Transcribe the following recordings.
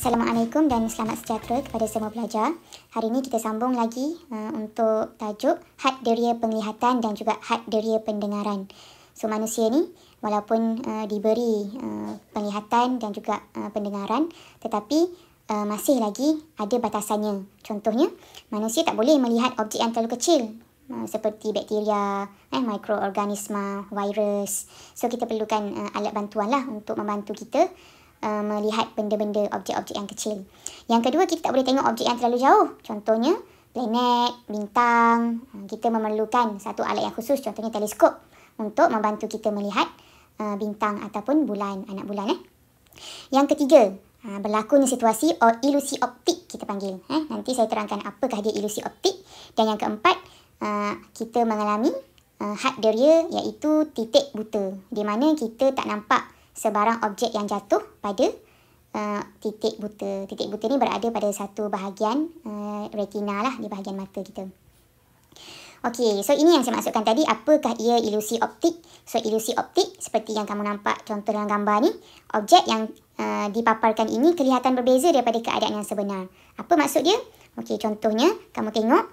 Assalamualaikum dan selamat sejahtera kepada semua pelajar. Hari ini kita sambung lagi untuk tajuk had deria penglihatan dan juga had deria pendengaran. So manusia ni walaupun diberi penglihatan dan juga pendengaran, tetapi masih lagi ada batasannya. Contohnya, manusia tak boleh melihat objek yang terlalu kecil seperti bakteria, mikroorganisma, virus. So kita perlukan alat bantuan lah untuk membantu kita melihat benda-benda, objek-objek yang kecil. Yang kedua, kita tak boleh tengok objek yang terlalu jauh. Contohnya, planet, bintang. Kita memerlukan satu alat yang khusus, contohnya teleskop, untuk membantu kita melihat bintang ataupun bulan, anak bulan. Yang ketiga, berlakunya situasi ilusi optik kita panggil. Nanti saya terangkan apakah dia ilusi optik. Dan yang keempat, kita mengalami had deria, iaitu titik buta, di mana kita tak nampak sebarang objek yang jatuh pada titik buta. Titik buta ni berada pada satu bahagian retina lah, di bahagian mata kita. Okey, so ini yang saya maksudkan tadi, apakah ia ilusi optik? So ilusi optik seperti yang kamu nampak contoh dalam gambar ni, objek yang dipaparkan ini kelihatan berbeza daripada keadaan yang sebenar. Apa maksud dia? Okey, contohnya kamu tengok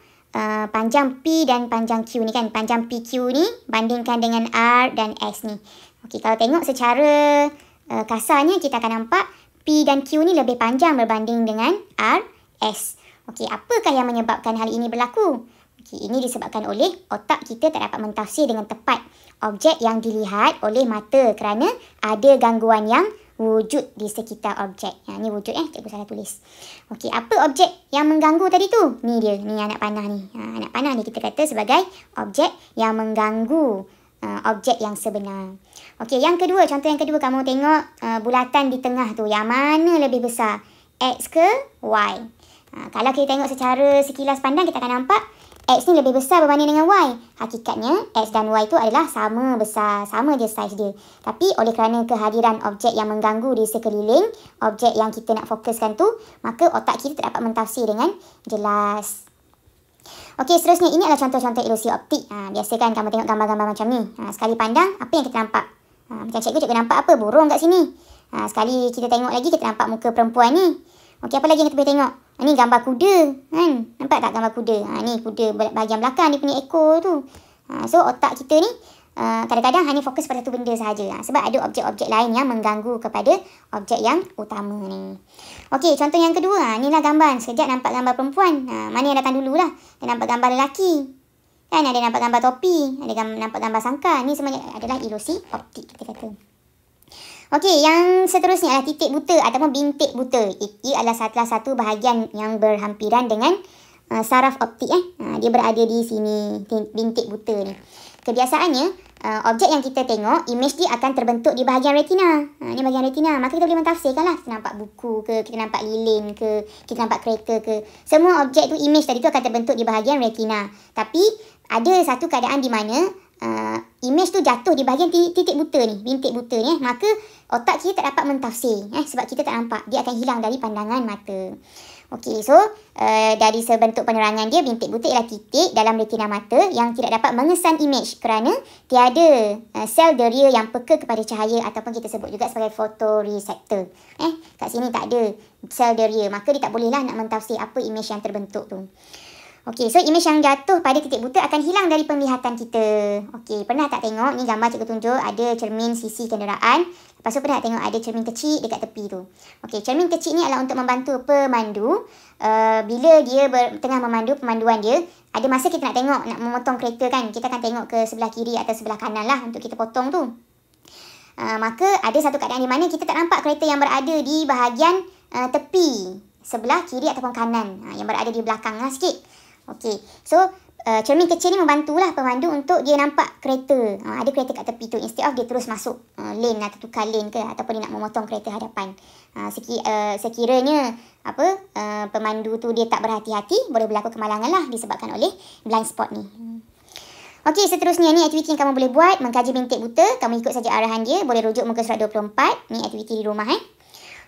panjang P dan panjang Q ni kan. Panjang PQ ni bandingkan dengan R dan S ni. Okey, kalau tengok secara kasarnya kita akan nampak P dan Q ni lebih panjang berbanding dengan R, S. Okey, apakah yang menyebabkan hal ini berlaku? Okey, ini disebabkan oleh otak kita tak dapat mentafsir dengan tepat objek yang dilihat oleh mata kerana ada gangguan yang wujud di sekitar objek. Ini wujud cikgu salah tulis. Okey, apa objek yang mengganggu tadi tu? Ni dia, ni anak panah ni. Anak panah ni kita kata sebagai objek yang mengganggu objek yang sebenar. Okey, yang kedua, contoh yang kedua, kamu tengok bulatan di tengah tu, yang mana lebih besar? X ke Y? Kalau kita tengok secara sekilas pandang, kita akan nampak X ni lebih besar berbanding dengan Y. Hakikatnya, X dan Y tu adalah sama besar, sama je saiz dia. Tapi oleh kerana kehadiran objek yang mengganggu di sekeliling objek yang kita nak fokuskan tu, maka otak kita tak dapat mentafsir dengan jelas. Okey, seterusnya ini adalah contoh-contoh ilusi optik. Biasa kan kamu tengok gambar-gambar macam ni. Sekali pandang, apa yang kita nampak? Macam cikgu nampak apa? Burung kat sini. Sekali kita tengok lagi, kita nampak muka perempuan ni. Okey, apa lagi yang kita boleh tengok? Ini gambar kuda. Kan? Nampak tak gambar kuda? Ni kuda bahagian belakang, dia punya ekor tu. So, otak kita ni kadang-kadang hanya fokus pada satu benda sahaja. Sebab ada objek-objek lain yang mengganggu kepada objek yang utama ni. Okey, contoh yang kedua. Inilah gambar. Sekejap nampak gambar perempuan. Mana yang datang dululah? Dia nampak gambar lelaki. Kan ada nampak gambar topi. Ada nampak gambar sangkar. Ni semuanya adalah ilusi optik kita kata. Okey, yang seterusnya adalah titik buta ataupun bintik buta. Ia adalah salah satu bahagian yang berhampiran dengan saraf optik. Dia berada di sini, bintik buta ni. Kebiasaannya, objek yang kita tengok, imej dia akan terbentuk di bahagian retina. Ni bahagian retina. Maka kita boleh mentafsirkan lah. Kita nampak buku ke, kita nampak lilin ke, kita nampak kereta ke. Semua objek tu, imej tadi tu akan terbentuk di bahagian retina. Tapi, ada satu keadaan di mana imej tu jatuh di bahagian titik buta ni, bintik buta ni. Maka, otak kita tak dapat mentafsir. Sebab kita tak nampak. Dia akan hilang dari pandangan mata. Okey, so dari sebentuk penerangan dia, bintik buta ialah titik dalam retina mata yang tidak dapat mengesan imej kerana tiada sel deria yang peka kepada cahaya ataupun kita sebut juga sebagai photoreceptor. Kat sini tak ada sel deria, maka dia tak bolehlah nak mentafsir apa imej yang terbentuk tu. Okey, so imej yang jatuh pada titik buta akan hilang dari penglihatan kita. Okey, pernah tak tengok ni gambar cikgu tunjuk ada cermin sisi kenderaan. Lepas tu pernah tak tengok ada cermin kecil dekat tepi tu. Okey, cermin kecil ni adalah untuk membantu pemandu. Bila dia tengah memandu pemanduan dia, ada masa kita nak tengok, nak memotong kereta kan. Kita akan tengok ke sebelah kiri atau sebelah kanan lah untuk kita potong tu. Maka ada satu keadaan di mana kita tak nampak kereta yang berada di bahagian tepi sebelah kiri ataupun kanan. Yang berada di belakang lah sikit. Okey, so cermin kecil ni membantulah pemandu untuk dia nampak kereta. Ada kereta kat tepi tu. Instead of dia terus masuk lane atau tukar lane ke, ataupun dia nak memotong kereta hadapan. Sekiranya pemandu tu dia tak berhati-hati, boleh berlaku kemalangan lah disebabkan oleh blind spot ni. Okey, seterusnya ni aktiviti yang kamu boleh buat. Mengkaji bintik buta. Kamu ikut saja arahan dia. Boleh rujuk muka surat 24. Ni aktiviti di rumah.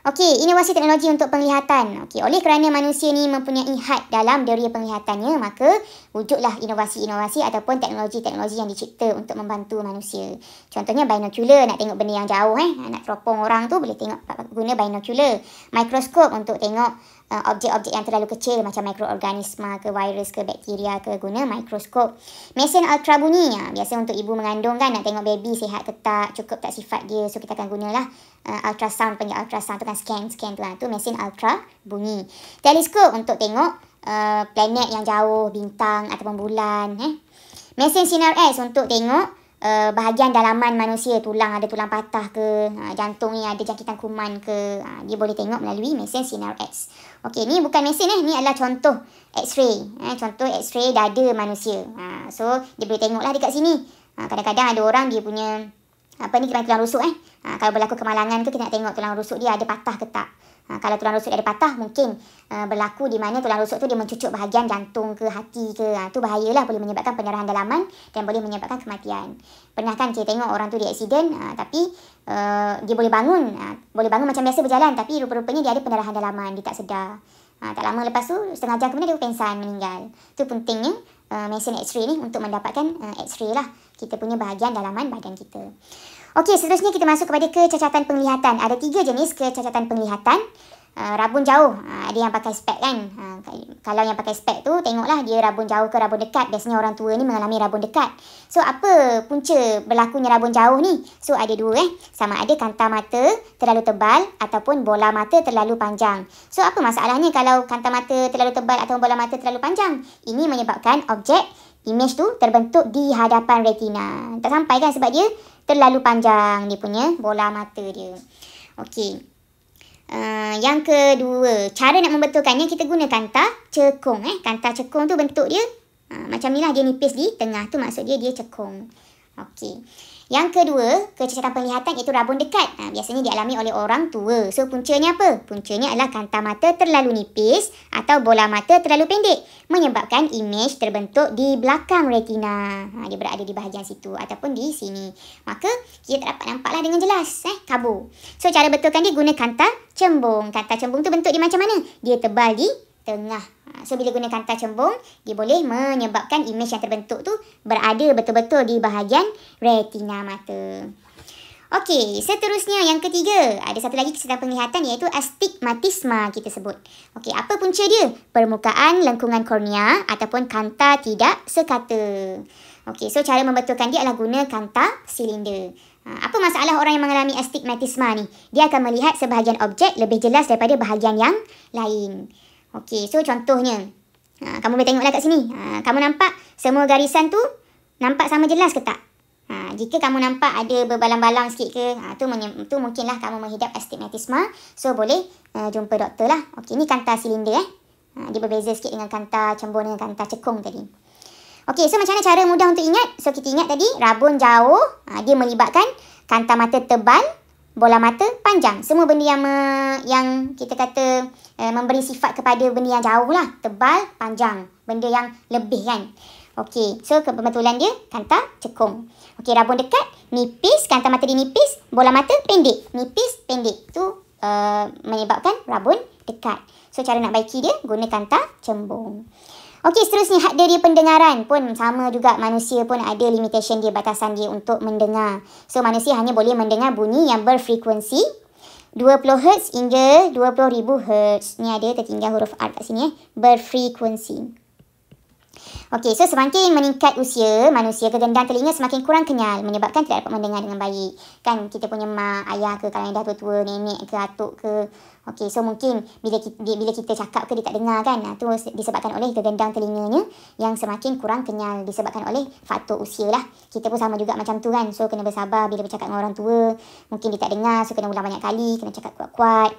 Okey, inovasi teknologi untuk penglihatan. Okey, oleh kerana manusia ni mempunyai had dalam deria penglihatannya, maka wujudlah inovasi-inovasi ataupun teknologi-teknologi yang dicipta untuk membantu manusia. Contohnya binocular, nak tengok benda yang jauh nak teropong orang tu boleh tengok guna binocular. Mikroskop untuk tengok objek-objek yang terlalu kecil macam mikroorganisma ke virus ke bakteria ke, guna mikroskop. Mesin ultrabunyi, biasa untuk ibu mengandung kan, nak tengok baby sihat ke tak, cukup tak sifat dia, so kita akan gunalah ultrasound, panggil ultrasound tu kan, scan tu lah, tu mesin ultrabunyi. Teleskop untuk tengok planet yang jauh, bintang ataupun bulan. Mesin sinar X untuk tengok bahagian dalaman manusia, tulang, ada tulang patah ke, jantung ni ada jangkitan kuman ke, dia boleh tengok melalui mesin sinar X. Okey, ni bukan mesin ni adalah contoh X-ray, contoh X-ray dada manusia. So dia boleh tengoklah dekat sini. Kadang-kadang ada orang dia punya tulang rusuk kalau berlaku kemalangan ke, kita nak tengok tulang rusuk dia ada patah ke tak. Kalau tulang rusuk dia ada patah, mungkin berlaku di mana tulang rusuk tu dia mencucuk bahagian jantung ke, hati ke. Tu bahayalah, boleh menyebabkan pendarahan dalaman dan boleh menyebabkan kematian. Pernah kan kita tengok orang tu di aksiden, tapi dia boleh bangun. Boleh bangun macam biasa berjalan, tapi rupa-rupanya dia ada pendarahan dalaman, dia tak sedar. Tak lama lepas tu, setengah jam kemudian dia pingsan, meninggal. Tu pentingnya mesin X-ray ni untuk mendapatkan X-ray lah kita punya bahagian dalaman badan kita. Okey, seterusnya kita masuk kepada kecacatan penglihatan. Ada 3 jenis kecacatan penglihatan. Rabun jauh, ada yang pakai spek kan. Kalau yang pakai spek tu, tengoklah dia rabun jauh ke rabun dekat. Biasanya orang tua ni mengalami rabun dekat. So, apa punca berlakunya rabun jauh ni? So, ada 2 sama ada kanta mata terlalu tebal ataupun bola mata terlalu panjang. So, apa masalahnya kalau kanta mata terlalu tebal atau bola mata terlalu panjang? Ini menyebabkan objek image tu terbentuk di hadapan retina. Tak sampai kan sebab dia terlalu panjang dia punya bola mata dia. Okey. Yang kedua, cara nak membetulkannya kita guna kanta cekung. Kanta cekung tu bentuk dia macam ni lah, dia nipis di tengah tu, maksud dia cekung. Okey. Yang kedua, kecacatan penglihatan iaitu rabun dekat. Biasanya dialami oleh orang tua. So, puncanya apa? Puncanya adalah kanta mata terlalu nipis atau bola mata terlalu pendek, menyebabkan image terbentuk di belakang retina. Dia berada di bahagian situ ataupun di sini. Maka, kita tak dapat nampaklah dengan jelas. Kabur. So, cara betulkan dia guna kanta cembung. Kanta cembung tu bentuk dia macam mana? Dia tebal di tengah. So, bila guna kanta cembung, dia boleh menyebabkan image yang terbentuk tu berada betul-betul di bahagian retina mata. Okey, seterusnya yang ketiga, ada satu lagi kecacatan penglihatan iaitu astigmatisma kita sebut. Okey, apa punca dia? Permukaan lengkungan kornea ataupun kanta tidak sekata. Okey, so cara membetulkan dia adalah guna kanta silinder. Apa masalah orang yang mengalami astigmatisma ni? Dia akan melihat sebahagian objek lebih jelas daripada bahagian yang lain. Okey, so contohnya, kamu boleh tengoklah kat sini. Kamu nampak semua garisan tu nampak sama jelas ke tak? Jika kamu nampak ada berbalang-balang sikit ke, tu mungkinlah kamu menghidap astigmatisma. So, boleh jumpa doktor lah. Okey, ni kanta silinder dia berbeza sikit dengan kanta cembung dengan kanta cekung tadi. Okey, so macam mana cara mudah untuk ingat? So, kita ingat tadi, rabun jauh, dia melibatkan kanta mata tebal, bola mata panjang. Semua benda yang kita kata memberi sifat kepada benda yang jauh lah. Tebal, panjang. Benda yang lebih kan. Okey, so kebetulan dia kanta cekung. Okey, rabun dekat, nipis, kanta mata dia nipis, bola mata pendek. Nipis, pendek. Tu menyebabkan rabun dekat. So, cara nak baiki dia, guna kanta cembung. Okey, seterusnya had deria pendengaran pun sama juga. Manusia pun ada limitation dia, batasan dia untuk mendengar. So, manusia hanya boleh mendengar bunyi yang berfrekuensi 20 Hz hingga 20,000 Hz. Ni ada tertinggal huruf R kat sini berfrekuensi. Okey, so semakin meningkat usia, manusia kegendang telinga semakin kurang kenyal, menyebabkan tidak dapat mendengar dengan baik. Kan kita punya mak, ayah ke, kalau yang dah tua-tua, nenek ke, atuk ke. Okey, so mungkin bila kita cakap ke dia tak dengar kan. Tu disebabkan oleh kegendang telinganya yang semakin kurang kenyal, disebabkan oleh faktor usia lah. Kita pun sama juga macam tu kan. So kena bersabar bila bercakap dengan orang tua. Mungkin dia tak dengar, so kena ulang banyak kali, kena cakap kuat-kuat.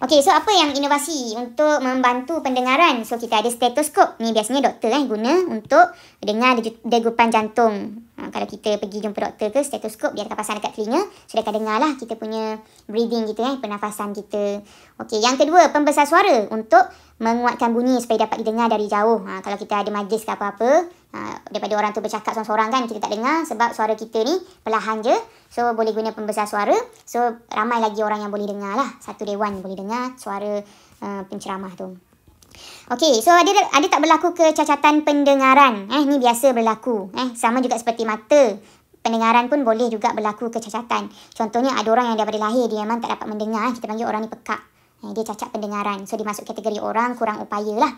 Okey, so apa yang inovasi untuk membantu pendengaran? So kita ada stetoskop. Ni biasanya doktor guna untuk dengar degupan jantung. Kalau kita pergi jumpa doktor ke, stetoskop dia akan pasang dekat telinga. So dia akan dengar lah kita punya breathing kita, pernafasan kita. Okey, yang kedua, pembesar suara untuk menguatkan bunyi supaya dapat didengar dari jauh. Kalau kita ada majlis ke apa-apa, Daripada orang tu bercakap seorang-seorang kan, kita tak dengar sebab suara kita ni perlahan je. So boleh guna pembesar suara. So ramai lagi orang yang boleh dengar lah. Satu dewan boleh dengar suara penceramah tu. Okey, so ada tak berlaku kecacatan pendengaran? Ni biasa berlaku. Sama juga seperti mata. Pendengaran pun boleh juga berlaku kecacatan. Contohnya ada orang yang daripada lahir dia memang tak dapat mendengar. Kita panggil orang ni pekak. Dia cacat pendengaran. So dia masuk kategori orang kurang upaya lah.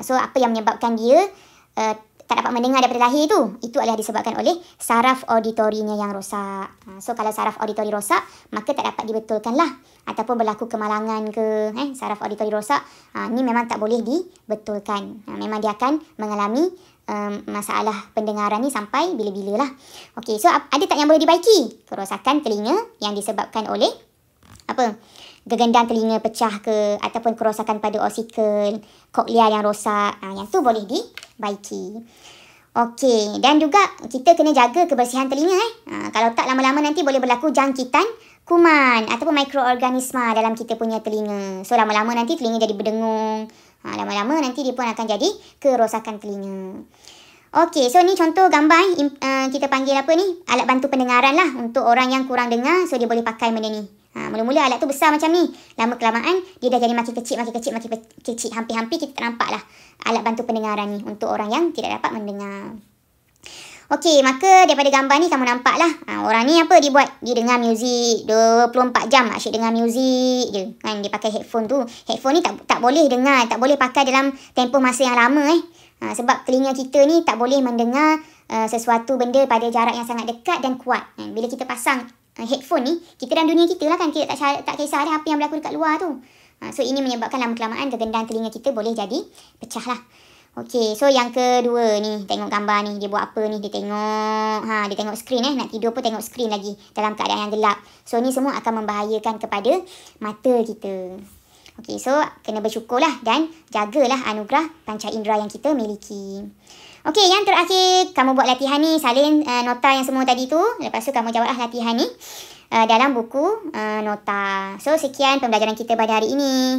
So apa yang menyebabkan dia tak dapat mendengar daripada lahir tu? Itu adalah disebabkan oleh saraf auditorinya yang rosak. So kalau saraf auditori rosak, maka tak dapat dibetulkan lah. Ataupun berlaku kemalangan ke, saraf auditori rosak, ni memang tak boleh dibetulkan. Memang dia akan mengalami masalah pendengaran ni sampai bila-bila lah. Okey, so ada tak yang boleh dibaiki? Kerosakan telinga yang disebabkan oleh gegendang telinga pecah ke, ataupun kerosakan pada orsikel, koklia yang rosak, yang tu boleh dibaiki. Okey, dan juga kita kena jaga kebersihan telinga. Kalau tak, lama-lama nanti boleh berlaku jangkitan kuman ataupun mikroorganisma dalam kita punya telinga. So lama-lama nanti telinga jadi berdengung. Lama-lama nanti dia pun akan jadi kerosakan telinga. Okey, so ni contoh gambar kita panggil apa ni? Alat bantu pendengaran lah untuk orang yang kurang dengar. So dia boleh pakai benda ni. Mula-mula alat tu besar macam ni. Lama kelamaan dia dah jadi makin kecil. Hampir-hampir kita tak nampak lah alat bantu pendengaran ni untuk orang yang tidak dapat mendengar. Okey, maka daripada gambar ni kamu nampak lah. Orang ni apa dia buat? Dia dengar muzik 24 jam. Asyik dengar muzik je. Kan dia pakai headphone tu. Headphone ni tak boleh dengar. Tak boleh pakai dalam tempoh masa yang lama sebab telinga kita ni tak boleh mendengar sesuatu benda pada jarak yang sangat dekat dan kuat. Bila kita pasang headphone ni, kita dalam dunia kita lah kan. Kita tak kisah dah apa yang berlaku dekat luar tu. So ini menyebabkan lama kelamaan kegendang telinga kita boleh jadi pecah lah. Okey, so yang kedua ni, tengok gambar ni, dia buat apa ni? Dia tengok dia tengok skrin nak tidur pun tengok skrin lagi dalam keadaan yang gelap. So ni semua akan membahayakan kepada mata kita. Okey, so kena bersyukurlah dan jagalah anugerah panca indera yang kita miliki. Okey, yang terakhir, kamu buat latihan ni, salin nota yang semua tadi tu. Lepas tu kamu jawablah latihan ni dalam buku nota. So sekian pembelajaran kita pada hari ini.